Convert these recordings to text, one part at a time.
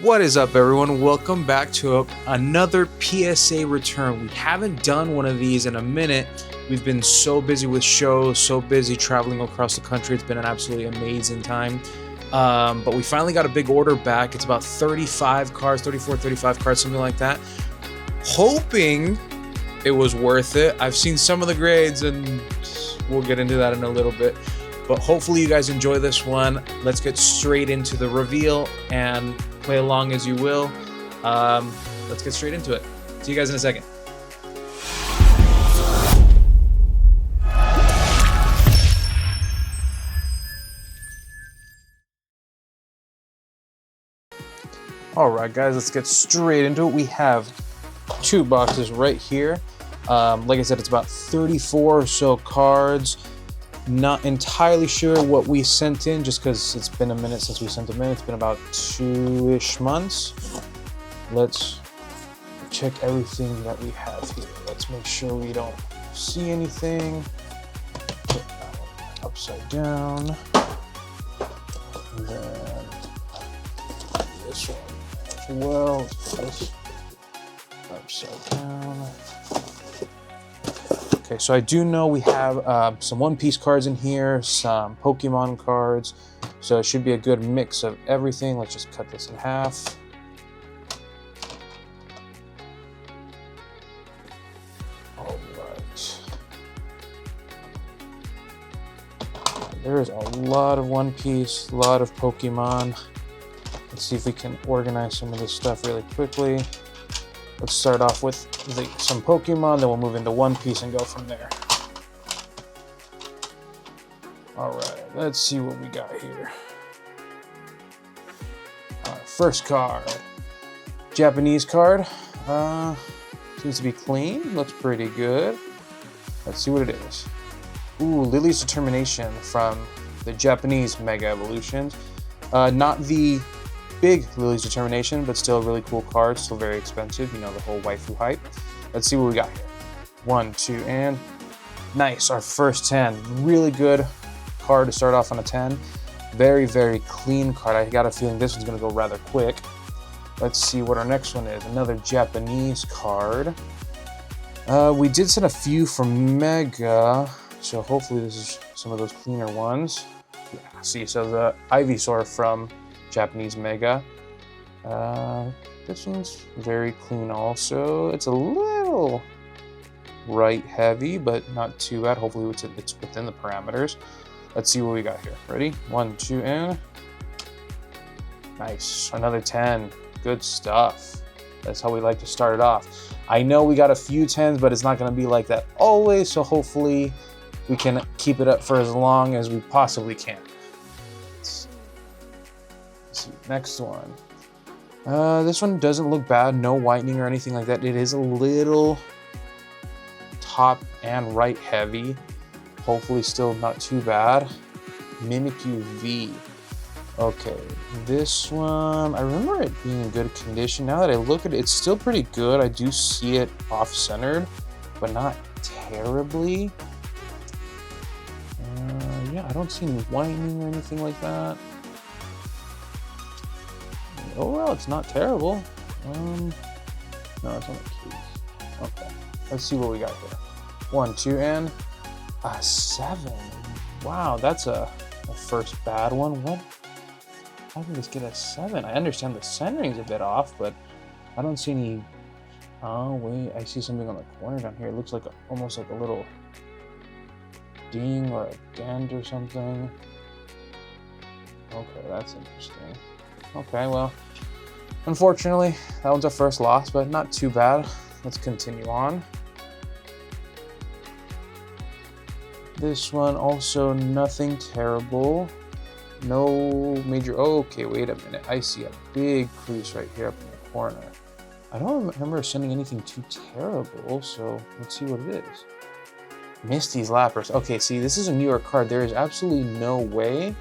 What is up, everyone? Welcome back to another PSA return. We haven't done one of these in a minute. We've been so busy with shows, so busy traveling across the country. It's been an absolutely amazing time. But we finally got a big order back. It's about 35 cards, 34, 35 cards, something like that. Hoping it was worth it. I've seen some of the grades and we'll get into that in a little bit. But hopefully you guys enjoy this one. Let's get straight into the reveal and play along as you will. Let's get straight into it. See you guys in a second. All right, guys, let's get straight into it. We have two boxes right here. Like I said, it's about 34 or so cards. Not entirely sure what we sent in just because it's been a minute since we sent them in. It's been about 2-ish months. Let's check everything that we have here. Let's make sure we don't see anything. Put that one upside down. And then this one as well. This upside down. Okay, so I do know we have some One Piece cards in here, some Pokemon cards, so it should be a good mix of everything. Let's just cut this in half. All right. There's a lot of One Piece, a lot of Pokemon. Let's see if we can organize some of this stuff really quickly. Let's start off with some Pokemon, then we'll move into One Piece and go from there. All right, let's see what we got here. First card, Japanese card. Seems to be clean, looks pretty good. Let's see what it is. Ooh, Lily's Determination from the Japanese Mega Evolutions. Not the big Lily's Determination, but still a really cool card, still very expensive, you know, the whole waifu hype. Let's see what we got here. 1, 2, and nice, our first 10. Really good card to start off on a 10. Very, very clean card. I got a feeling this one's gonna go rather quick. Let's see what our next one is. Another Japanese card. We did send a few from Mega, so hopefully this is some of those cleaner ones. Yeah, see, so the Ivysaur from Japanese Mega. This one's very clean also. It's a little right heavy, but not too bad. Hopefully it's within the parameters. Let's see what we got here. Ready? 1, 2, and nice. Another 10. Good stuff. That's how we like to start it off. I know we got a few 10s, but it's not going to be like that always, so hopefully we can keep it up for as long as we possibly can. Next one. This one doesn't look bad, no whitening or anything like that. It is a little top and right heavy. Hopefully still not too bad. Mimikyu V. Okay, this one, I remember it being in good condition. Now that I look at it, it's still pretty good. I do see it off-centered, but not terribly. Yeah, I don't see any whitening or anything like that. Overall, it's not terrible. No, it's on the keys. Okay, let's see what we got here. 1, 2, and a 7. Wow, that's a first bad one. What? How did this get a 7? I understand the centering's a bit off, but I don't see any. Oh wait, I see something on the corner down here. It looks like almost like a little ding or a dent or something. Okay, that's interesting. Okay, well, unfortunately, that one's our first loss, but not too bad. Let's continue on. This one also nothing terrible. No major. Oh, okay, wait a minute. I see a big crease right here up in the corner. I don't remember sending anything too terrible, so let's see what it is. Misty's Lapras. Okay, see, this is a newer card. There is absolutely no way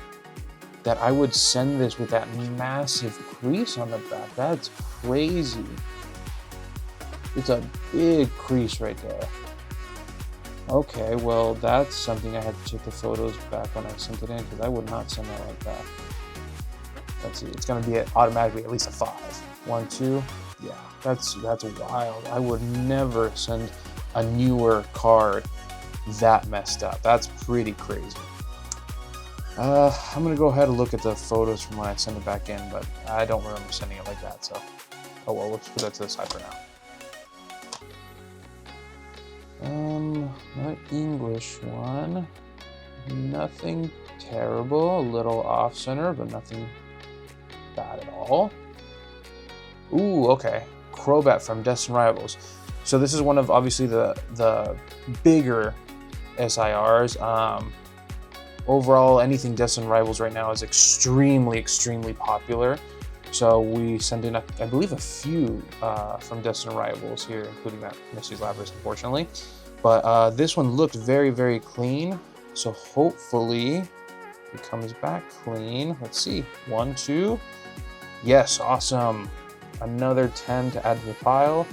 that I would send this with that massive crease on the back. That's crazy. It's a big crease right there. Okay, well, that's something I had to check the photos back when I sent it in, because I would not send that like that. Let's see, it's gonna be automatically at least a 5. 1, 2, yeah, that's wild. I would never send a newer card that messed up. That's pretty crazy. I'm gonna go ahead and look at the photos from when I send it back in, but I don't remember sending it like that, so oh well, let's put that to the side for now. Another English one. Nothing terrible, a little off center, but nothing bad at all. Ooh, okay. Crobat from Destined Rivals. So this is one of obviously the bigger SIRs. Overall, anything Destined Rivals right now is extremely popular. So we send in, I believe, a few from Destined Rivals here, including that Misty's Lapras, unfortunately. But this one looked very clean. So hopefully it comes back clean. Let's see. 1, 2. Yes, awesome. Another 10 to add to the pile.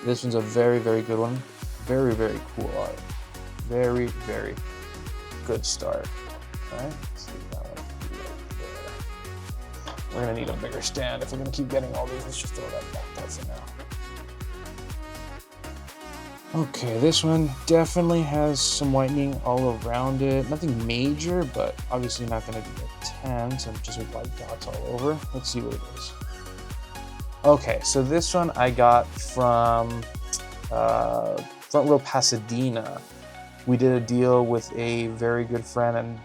This one's a very good one. Very cool art. Very good start. Okay, let's see that one right there. We're gonna need a bigger stand if we're gonna keep getting all these. Let's just throw that back there for now. Okay, this one definitely has some whitening all around it. Nothing major, but obviously not gonna be a 10, so just with white dots all over. Let's see what it is. Okay, so this one I got from Front Row Pasadena. We did a deal with a very good friend and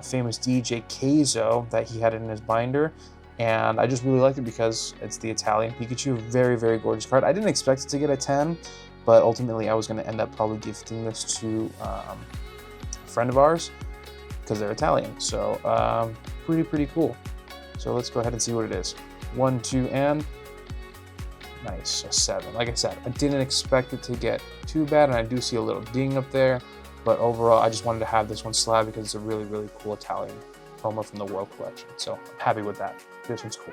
famous DJ Keizo that he had in his binder, and I just really liked it because it's the Italian Pikachu. Very gorgeous card. I didn't expect it to get a 10, but ultimately I was going to end up probably gifting this to a friend of ours because they're Italian. So pretty cool. So let's go ahead and see what it is. 1, 2, and nice, a 7. Like I said, I didn't expect it to get too bad, and I do see a little ding up there, but overall I just wanted to have this one slab because it's a really cool Italian promo from the World Collection. So I'm happy with that. This one's cool.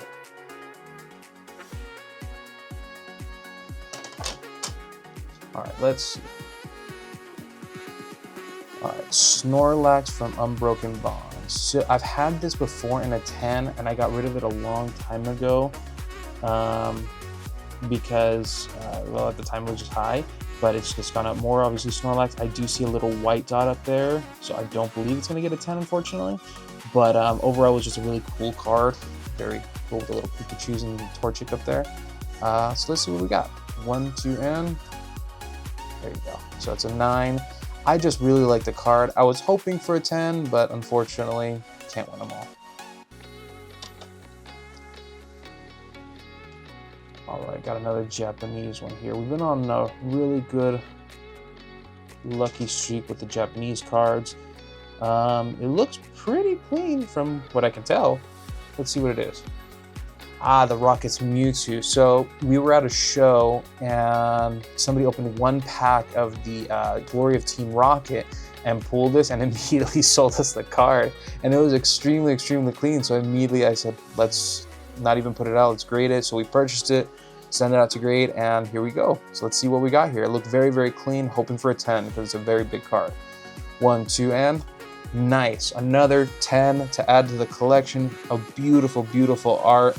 All right, let's see. All right, Snorlax from Unbroken Bonds. So I've had this before in a 10, and I got rid of it a long time ago because, well, at the time it was just high, but it's just gone up more. Obviously, Snorlax, I do see a little white dot up there, so I don't believe it's going to get a 10, unfortunately. But overall, it was just a really cool card. Very cool with the little Pikachus and Torchic up there. So let's see what we got. 1, 2, and there you go. So it's a 9. I just really like the card. I was hoping for a 10, but unfortunately, can't win them all. All right, got another Japanese one here. We've been on a really good lucky streak with the Japanese cards. It looks pretty clean from what I can tell. Let's see what it is. Ah, the Rocket's Mewtwo. So we were at a show and somebody opened one pack of the Glory of Team Rocket and pulled this and immediately sold us the card. And it was extremely clean. So immediately I said, let's not even put it out, let's grade it. So we purchased it, sent it out to grade, and here we go. So let's see what we got here. It looked very clean, hoping for a 10 because it's a very big card. 1, 2, and nice. Another 10 to add to the collection. A beautiful art.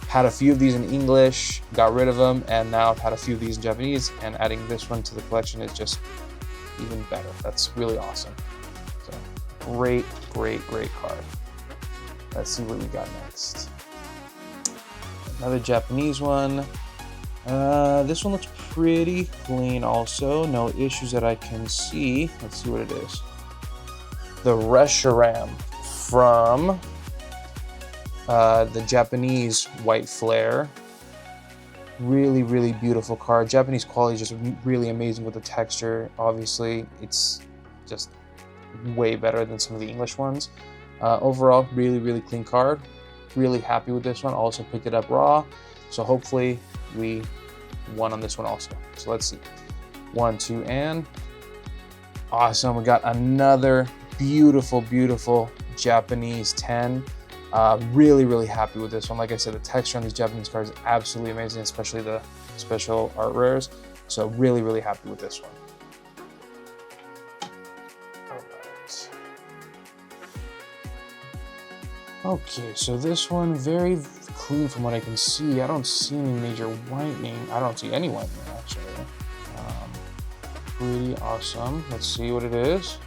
Had a few of these in English, got rid of them, and now I've had a few of these in Japanese, and adding this one to the collection is just even better. That's really awesome. So great card. Let's see what we got next. Another Japanese one. This one looks pretty clean also. No issues that I can see. Let's see what it is. The Reshiram from the Japanese White Flare. Really beautiful card. Japanese quality is just really amazing with the texture. Obviously, it's just way better than some of the English ones. Overall, really clean card. Really happy with this one. Also picked it up raw, so hopefully we won on this one also. So let's see. 1, 2, and awesome. We got another beautiful Japanese 10. Really happy with this one. Like I said, the texture on these Japanese cards is absolutely amazing, especially the special art rares. So really happy with this one. Okay, so this one very clean from what I can see. I don't see any major whitening. I don't see any whitening actually. Pretty awesome. Let's see what it is.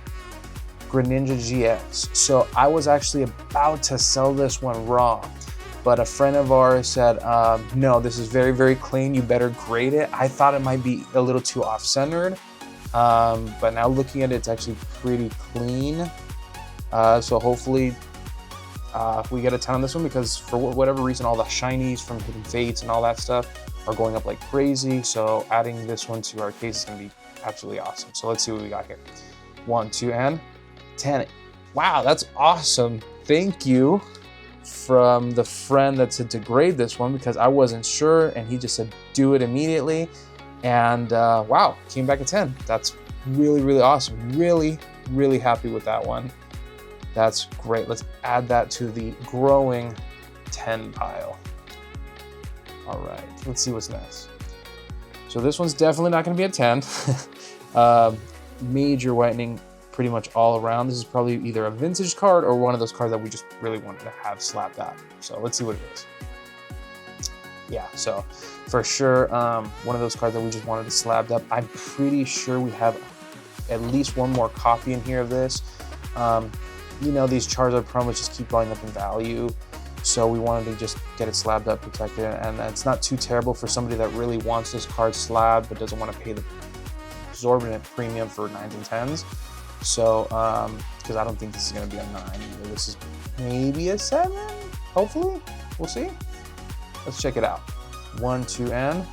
Greninja GX. So I was actually about to sell this one raw, but a friend of ours said, no, this is very, very clean. You better grade it. I thought it might be a little too off-centered, but now looking at it, it's actually pretty clean. So hopefully we get a 10 on this one, because for whatever reason, all the shinies from Hidden Fates and all that stuff are going up like crazy. So adding this one to our case is gonna be absolutely awesome. So let's see what we got here. 1, 2, and 10. Wow, that's awesome. Thank you from the friend that said to grade this one, because I wasn't sure, and he just said do it immediately. And wow, came back a 10. That's really, really awesome. Really, really happy with that one. That's great. Let's add that to the growing 10 pile. All right, let's see what's next. So this one's definitely not going to be a 10. Major whitening pretty much all around. This is probably either a vintage card or one of those cards that we just really wanted to have slapped out. So let's see what it is. Yeah, so for sure, one of those cards that we just wanted to slab up. I'm pretty sure we have at least one more copy in here of this. You know, these Charizard promos just keep going up in value. So we wanted to just get it slabbed up, protected, and it's not too terrible for somebody that really wants this card slabbed but doesn't want to pay the exorbitant premium for 9s and 10s. So, because I don't think this is going to be a 9 either. This is maybe a 7, hopefully. We'll see. Let's check it out. 1, 2, and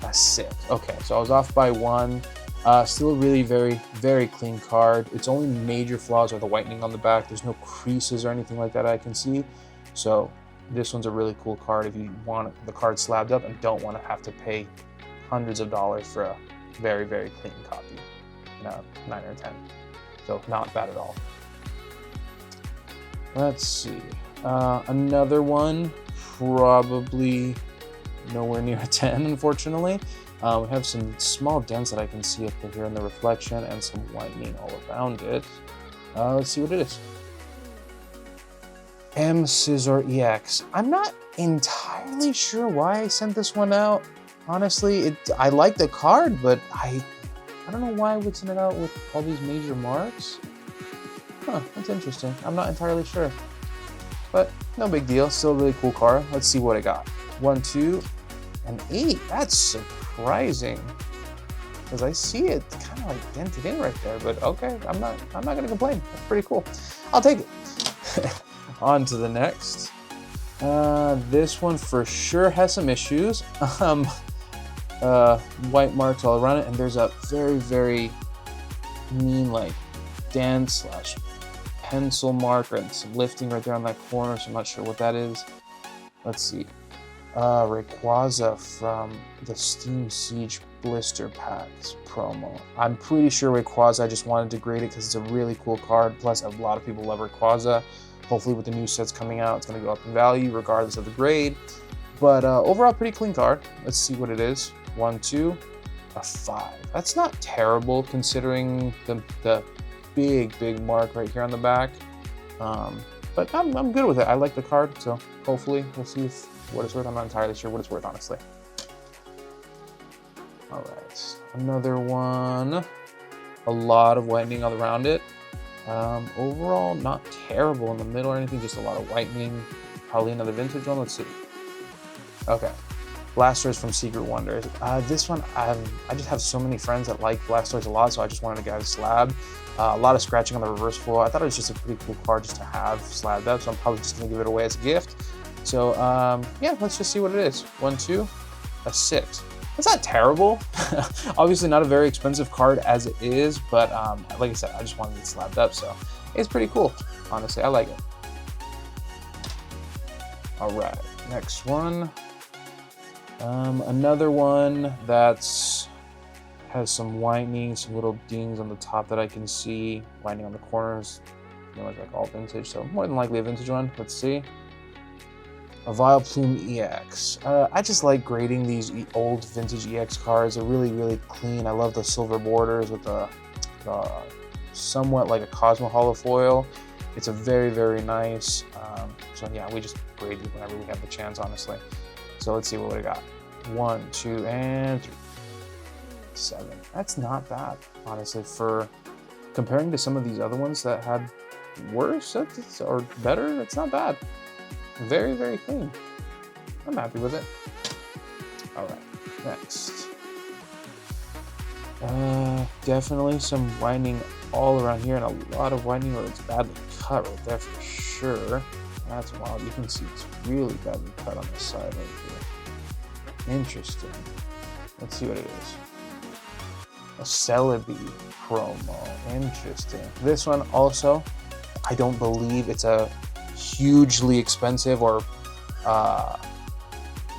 a 6. Okay, so I was off by 1. Still a really very, very clean card. Its only major flaws are the whitening on the back. There's no creases or anything like that I can see. So this one's a really cool card if you want the card slabbed up and don't want to have to pay hundreds of dollars for a very, very clean copy. No, 9 or 10. So not bad at all. Let's see. Another one, probably nowhere near a 10, unfortunately. We have some small dents that I can see up here in the reflection and some whitening all around it. Let's see what it is. M Scissor EX. I'm not entirely sure why I sent this one out. Honestly, I like the card, but I don't know why I would send it out with all these major marks. Huh, that's interesting. I'm not entirely sure. But no big deal. Still a really cool card. Let's see what I got. 1, 2, and 8. That's surprising. Because I see it kind of like dented in right there. But okay, I'm not gonna complain. That's pretty cool. I'll take it. On to the next. This one for sure has some issues. White marks all around it, and there's a very, very mean like dent slash pencil mark and some lifting right there on that corner, so I'm not sure what that is. Let's see. Rayquaza from the Steam Siege Blister Packs promo. I'm pretty sure Rayquaza, I just wanted to grade it because it's a really cool card, plus a lot of people love Rayquaza. Hopefully with the new sets coming out, it's going to go up in value regardless of the grade. But overall, pretty clean card. Let's see what it is. 1, 2, a 5. That's not terrible considering the big mark right here on the back. But I'm good with it. I like the card, so hopefully we'll see what it's worth. I'm not entirely sure what it's worth, honestly. All right, another one. A lot of whitening all around it. Overall, not terrible in the middle or anything, just a lot of whitening. Probably another vintage one. Let's see. Okay, Blastoise from Secret Wonders. This one, I just have so many friends that like Blastoise a lot, so I just wanted to get a slab. A lot of scratching on the reverse floor. I thought it was just a pretty cool card just to have slabbed up, so I'm probably just gonna give it away as a gift. So yeah, let's just see what it is. 1, 2, a 6. That's not terrible. Obviously not a very expensive card as it is, but like I said, I just wanted it slabbed up, so it's pretty cool. Honestly, I like it. All right, next one. Another one that's has some whitening, some little dings on the top that I can see, whitening on the corners, pretty much like all vintage, so more than likely a vintage one. Let's see. A Vileplume EX. I just like grading these old vintage EX cards. They're really, really clean. I love the silver borders with the somewhat like a Cosmo holofoil. It's a very, very nice. So yeah, we just grade it whenever we have the chance, honestly. So let's see what we got. 1, 2, and 3. 7. That's not bad, honestly, for comparing to some of these other ones that had worse or better. It's not bad. Very, very clean. I'm happy with it. All right, next. Definitely some winding all around here, and a lot of winding where it's badly cut right there for sure. That's wild. You can see it's really badly cut on the side right here. Interesting. Let's see what it is. A Celebi promo. Interesting. This one also, I don't believe it's a hugely expensive or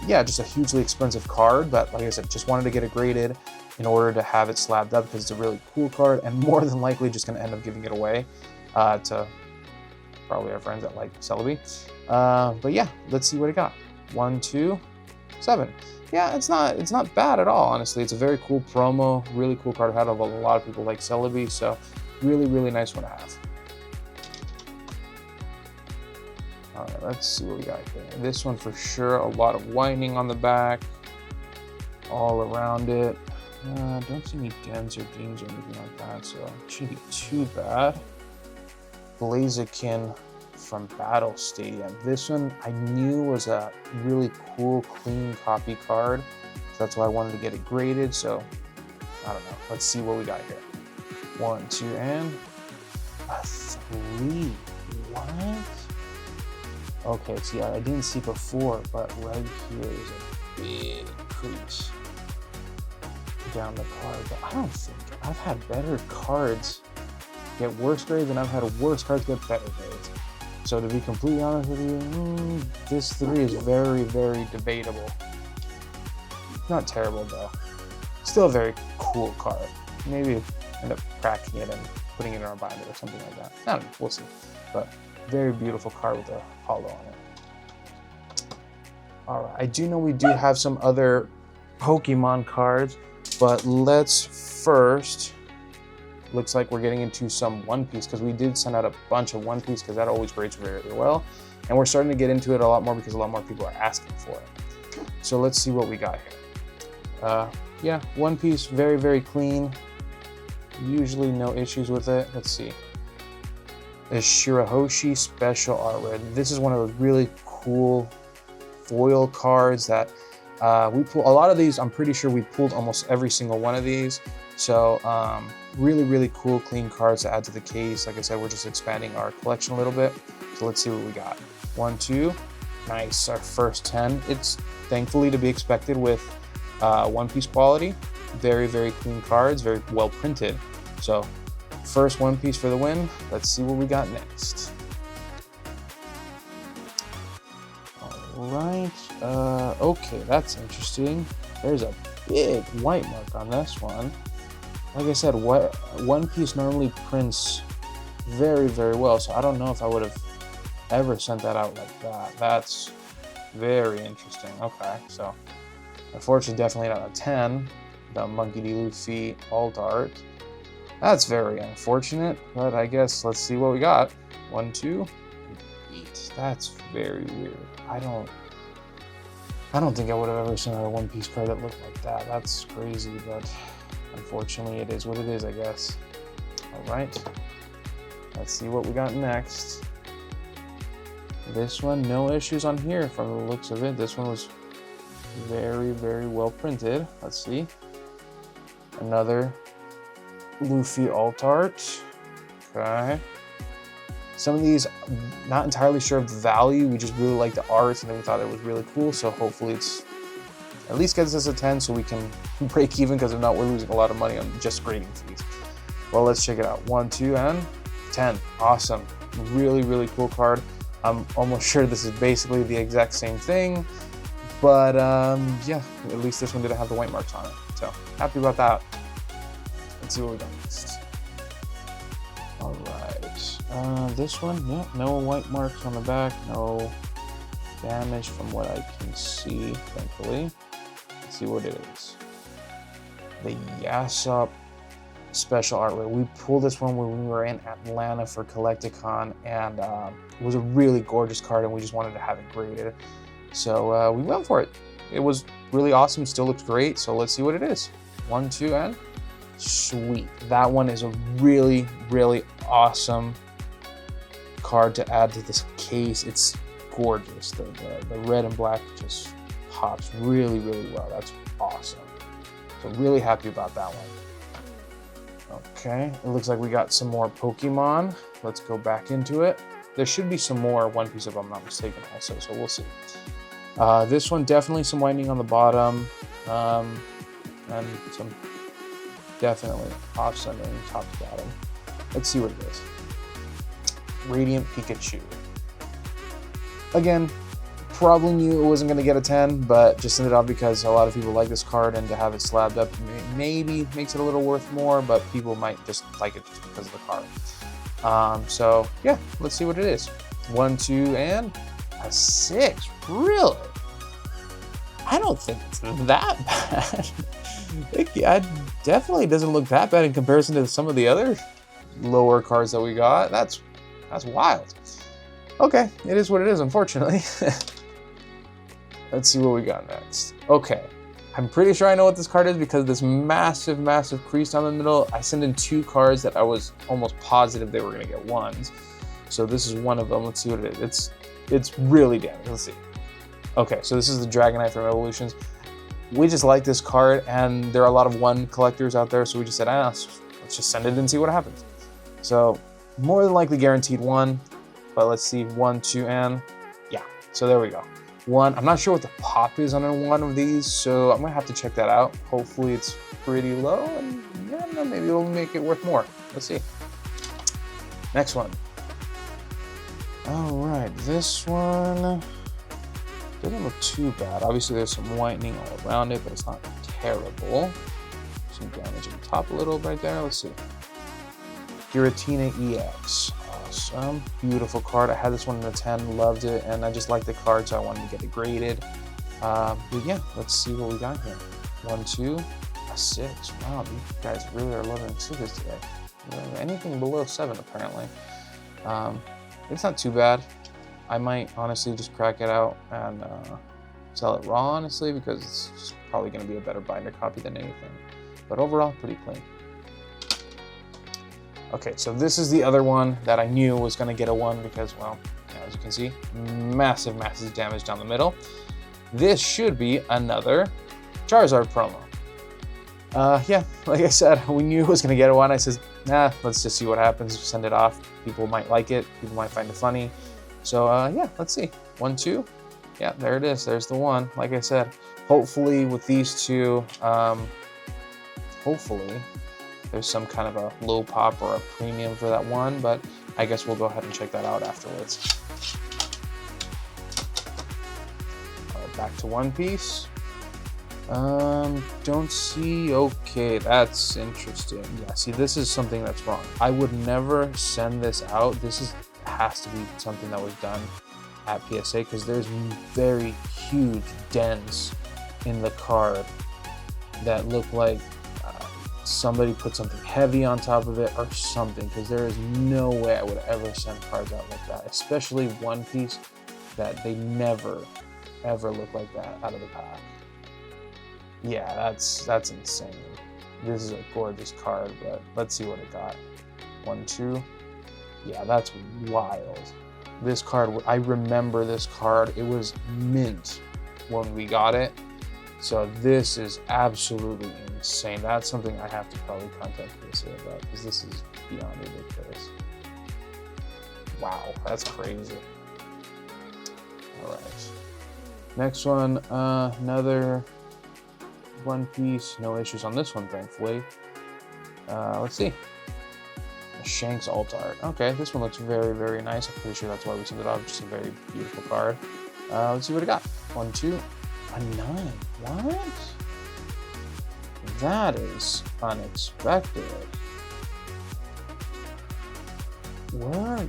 yeah, just a hugely expensive card, but like I said, just wanted to get it graded in order to have it slabbed up because it's a really cool card, and more than likely just going to end up giving it away to probably our friends that like Celebi. But yeah, let's see what it got. 1, 2, 7. Yeah, it's not bad at all, honestly. It's a very cool promo, really cool card. I've had a lot of people like Celebi, so really, really nice one to have. All right, let's see what we got here. This one for sure, a lot of winding on the back, all around it. Don't see any dents or dings or anything like that, so it shouldn't be too bad. Blaziken from Battle Stadium. This one I knew was a really cool, clean copy card, so that's why I wanted to get it graded. So I don't know. Let's see what we got here. 1, 2, and a 3. What? Okay, see, I didn't see before, but right here is a big crease down the card. But I don't think I've had better cards get worse grades than I've had worse cards get better grades. So to be completely honest with you, this 3 is very, very debatable. Not terrible though. Still a very cool card. Maybe end up cracking it and putting it in our binder or something like that. I don't know, we'll see. But very beautiful card with a hollow on it. All right, I do know we do have some other Pokemon cards, but let's first, looks like we're getting into some One Piece because we did send out a bunch of One Piece because that always grades very, very well. And we're starting to get into it a lot more because a lot more people are asking for it. So let's see what we got here. Yeah, One Piece, very, very clean. Usually no issues with it. Let's see. The Shirahoshi Special Art Rare. This is one of those really cool foil cards that we pull. A lot of these, I'm pretty sure we pulled almost every single one of these. So really, really cool, clean cards to add to the case. Like I said, we're just expanding our collection a little bit. So let's see what we got. 1, 2, nice, our first 10. It's thankfully to be expected with One Piece quality. Very, very clean cards, very well printed. So first One Piece for the win. Let's see what we got next. All right, okay, that's interesting. There's a big white mark on this one. Like I said, One Piece normally prints very, very well, so I don't know if I would have ever sent that out like that. That's very interesting. Okay, so unfortunately, definitely not a 10. The Monkey D. Luffy alt art. That's very unfortunate, but I guess let's see what we got. 1, 2, 8. That's very weird. I don't think I would have ever seen a One Piece card that looked like that. That's crazy, but unfortunately it is what it is, I guess. All right, let's see what we got next. This one, no issues on here from the looks of it. This one was very, very well printed. Let's see. Another Luffy alt art. Okay. Some of these, not entirely sure of the value. We just really like the art and then we thought it was really cool. So hopefully it's at least gets us a 10 so we can break even, because if not, we're losing a lot of money on just grading fees. Well, let's check it out. 1, 2, and 10. Awesome. Really, really cool card. I'm almost sure this is basically the exact same thing, but yeah, at least this one didn't have the white marks on it. So happy about that. Let's see what we got next. All right, this one, yeah, no white marks on the back, no damage from what I can see, thankfully. Let's see what it is. The Yasop special artwork. We pulled this one when we were in Atlanta for Collecticon, and it was a really gorgeous card, and we just wanted to have it graded. So we went for it. It was really awesome. Still looks great. So let's see what it is. 1, 2, and sweet. That one is a really, really awesome card to add to this case. It's gorgeous. The red and black just pops really, really well. That's awesome. So really happy about that one. Okay, it looks like we got some more Pokemon. Let's go back into it. There should be some more One Piece if I'm not mistaken also, so we'll see. This one, definitely some whitening on the bottom, and some definitely offsetting top to bottom. Let's see what it is. Radiant Pikachu. Again, probably knew it wasn't going to get a 10, but just sent it off because a lot of people like this card, and to have it slabbed up maybe makes it a little worth more, but people might just like it just because of the card. So yeah, let's see what it is. 1, 2, and a 6. Really? I don't think it's that bad. It definitely doesn't look that bad in comparison to some of the other lower cards that we got. That's wild. Okay, it is what it is, unfortunately. Let's see what we got next. Okay, I'm pretty sure I know what this card is because this massive, massive crease down the middle. I sent in 2 cards that I was almost positive they were going to get 1s. So this is one of them. Let's see what it is. It's really damaged. Let's see. Okay, so this is the Dragonite from Evolutions. We just like this card, and there are a lot of 1 collectors out there, so we just said, let's just send it and see what happens. So more than likely guaranteed 1, but let's see, 1, 2, and yeah. So there we go. 1. I'm not sure what the pop is on one of these, so I'm gonna have to check that out. Hopefully it's pretty low, and yeah, maybe it'll make it worth more. Let's see. Next one. All right, this one doesn't look too bad. Obviously there's some whitening all around it, but it's not terrible. Some damage on the top a little right there. Let's see. Giratina EX. Awesome. Beautiful card. I had this one in a 10, loved it, and I just liked the card, so I wanted to get it graded. But yeah, let's see what we got here. 1, 2, a 6. Wow, you guys really are loving 6s today. Anything below 7, apparently. It's not too bad. I might honestly just crack it out and sell it raw, honestly, because it's probably going to be a better binder copy than anything. But overall, pretty clean. Okay, so this is the other one that I knew was going to get a 1 because, well, as you can see, massive, massive damage down the middle. This should be another Charizard promo. Yeah, like I said, we knew it was going to get a 1. I said, nah, let's just see what happens. Send it off. People might like it. People might find it funny. So, yeah, let's see. 1, 2. Yeah, there it is. There's the 1. Like I said, hopefully with these 2, hopefully there's some kind of a low pop or a premium for that 1, but I guess we'll go ahead and check that out afterwards. Back to One Piece. Don't see. Okay, that's interesting. Yeah, see, this is something that's wrong. I would never send this out. This has to be something that was done at PSA because there's very huge dents in the card that look like somebody put something heavy on top of it or something, because there is no way I would ever send cards out like that, especially One Piece, that they never ever look like that out of the pack. Yeah, that's insane. This is a gorgeous card, but let's see what it got. 1, 2. Yeah, that's wild. This card, I remember this card. It was mint when we got it. So this is absolutely insane. That's something I have to probably contact PSA about because this is beyond ridiculous. Wow, that's crazy. All right. Next one, another One Piece. No issues on this one, thankfully. Let's see. Shanks alt art. Okay, this one looks very, very nice. I'm pretty sure that's why we sent it off. Just a very beautiful card. Let's see what it got. 1, 2, a 9. What? That is unexpected. Where?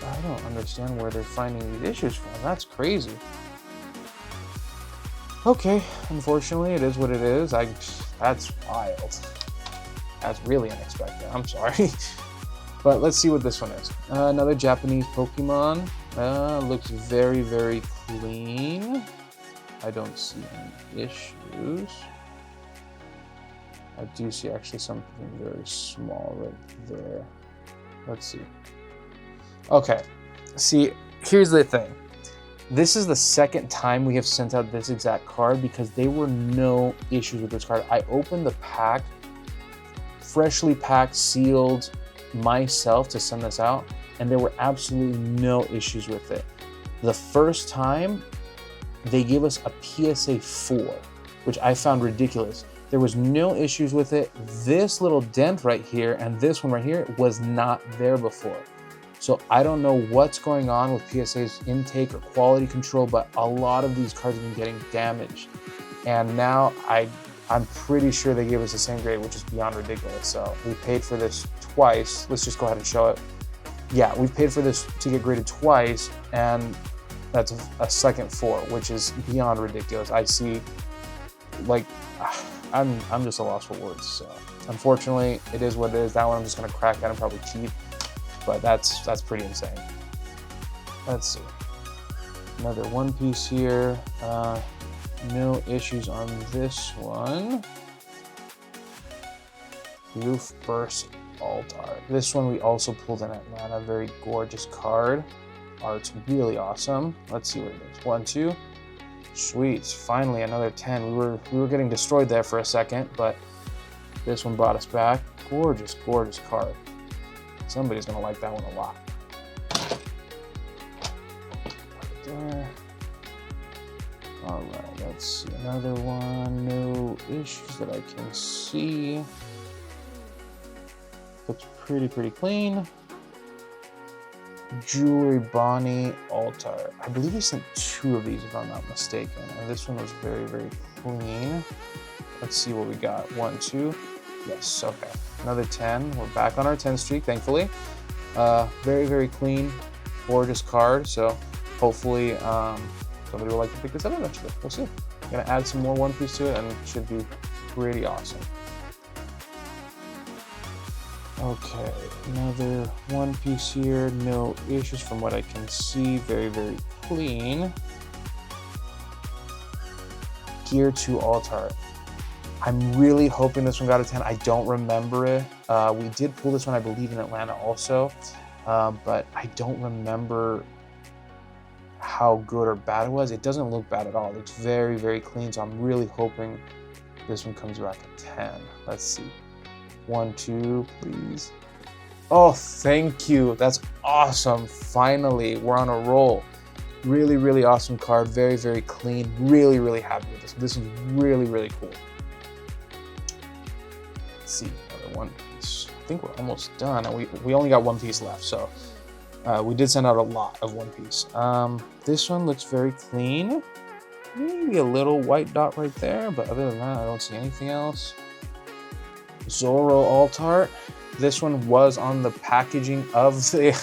I don't understand where they're finding these issues from. That's crazy. Okay, unfortunately, it is what it is. That's wild. That's really unexpected. I'm sorry. But let's see what this one is. Another Japanese Pokemon. Looks very, very clean. I don't see any issues. I do see actually something very small right there. Let's see. Okay, see, here's the thing. This is the second time we have sent out this exact card because there were no issues with this card. I opened the pack, freshly packed, sealed myself to send this out, and there were absolutely no issues with it. The first time, they gave us a PSA 4, which I found ridiculous. There was no issues with it. This little dent right here and this one right here was not there before. So I don't know what's going on with PSA's intake or quality control, but a lot of these cards have been getting damaged. And now I'm pretty sure they gave us the same grade, which is beyond ridiculous. So we paid for this twice. Let's just go ahead and show it. Yeah, we paid for this to get graded twice, and that's a second 4, which is beyond ridiculous. I see, like, I'm just a loss for words. So unfortunately, it is what it is. That one I'm just gonna crack at and probably cheat. But that's pretty insane. Let's see. Another one piece here. No issues on this one. Roof Burst Altar. This one we also pulled in Atlanta. Very gorgeous card. Art's really awesome. Let's see what it is. 1, 2. Sweet. Finally another 10. We were getting destroyed there for a second, but this one brought us back. Gorgeous, gorgeous card. Somebody's gonna like that one a lot. Right there. All right, let's see another one. No issues that I can see. Looks pretty clean. Jewelry Bonnie Altar. I believe we sent 2 of these if I'm not mistaken. And this one was very clean. Let's see what we got. 1, 2. Yes, okay. Another 10. We're back on our 10 streak, thankfully. Very clean, gorgeous card. So hopefully somebody will like to pick this up eventually. We'll see. I'm gonna add some more One Piece to it, and it should be pretty awesome. Okay, another One Piece here. No issues from what I can see. Very clean. Gear 2 Altar. I'm really hoping this one got a 10. I don't remember it. We did pull this one, I believe, in Atlanta also, but I don't remember how good or bad it was. It doesn't look bad at all. It looks very clean, so I'm really hoping this one comes back at 10. Let's see. 1, 2, please. Oh, thank you. That's awesome. Finally, we're on a roll. Really awesome card. Very clean. Really happy with this. This is really cool. See, another One Piece. I think we're almost done, and we only got 1 piece left, so we did send out a lot of One Piece. This one looks very clean. Maybe a little white dot right there, but other than that, I don't see anything else. Zoro Altar. This one was on the packaging of the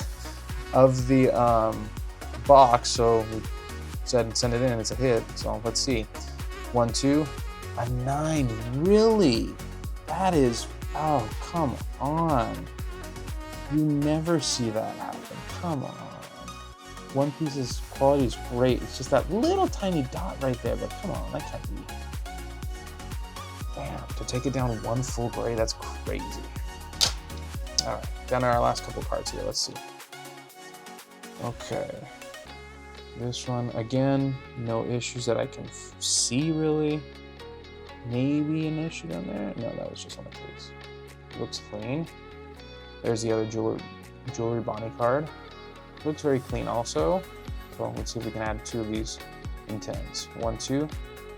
box, so we said send it in. It's a hit. So let's see. 1, 2, a 9. Really? That is, oh, come on. You never see that happen. Come on. One Piece's quality is great. It's just that little tiny dot right there, but come on, that can't be. Damn, to take it down 1 full grade, that's crazy. All right, down to our last couple cards here. Let's see. Okay. This one, again, no issues that I can see really. Maybe an issue down there? No, that was just on the case. Looks clean. There's the other jewelry Bonnie card. Looks very clean also. So let's see if we can add 2 of these in 10s. 1, 2.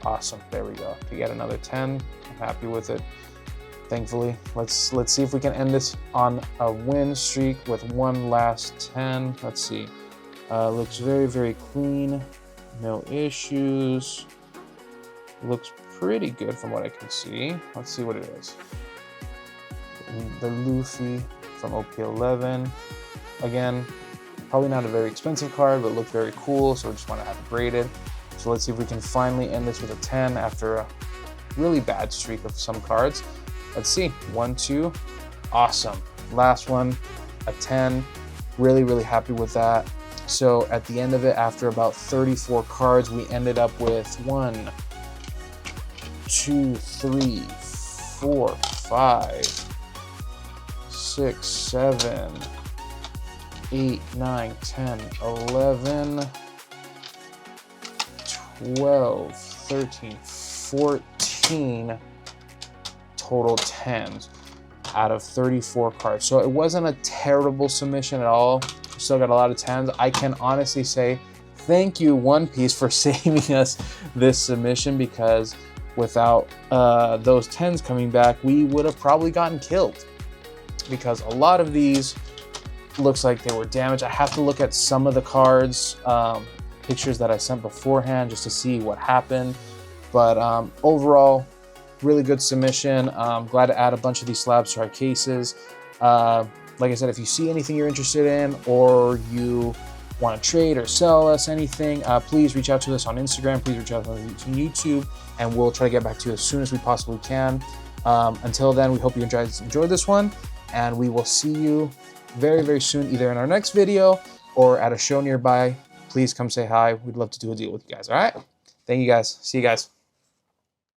Awesome. There we go. To get another 10. I'm happy with it. Thankfully. Let's see if we can end this on a win streak with 1 last 10. Let's see. Looks very clean. No issues. Looks pretty good from what I can see. Let's see what it is. The Luffy from OP11. Again, probably not a very expensive card, but looked very cool, so we just want to have it graded. So let's see if we can finally end this with a 10 after a really bad streak of some cards. Let's see, 1, 2, awesome. Last one, a 10, really happy with that. So at the end of it, after about 34 cards, we ended up with 1, 2, 3, 4, 5, 6, 7, 8, 9, 10, 11, 12, 13, 14 total 10s out of 34 cards. So it wasn't a terrible submission at all. Still got a lot of 10s. I can honestly say thank you, One Piece, for saving us this submission, because without those 10s coming back, we would have probably gotten killed, because a lot of these looks like they were damaged. I have to look at some of the cards, pictures that I sent beforehand, just to see what happened. But overall, really good submission. Glad to add a bunch of these slabs to our cases. Like I said, if you see anything you're interested in, or you want to trade or sell us anything, please reach out to us on Instagram. Please reach out to us on YouTube, and we'll try to get back to you as soon as we possibly can. Until then, we hope you enjoyed this one, and we will see you very soon, either in our next video or at a show nearby. Please come say hi. We'd love to do a deal with you guys. All right. Thank you guys. See you guys.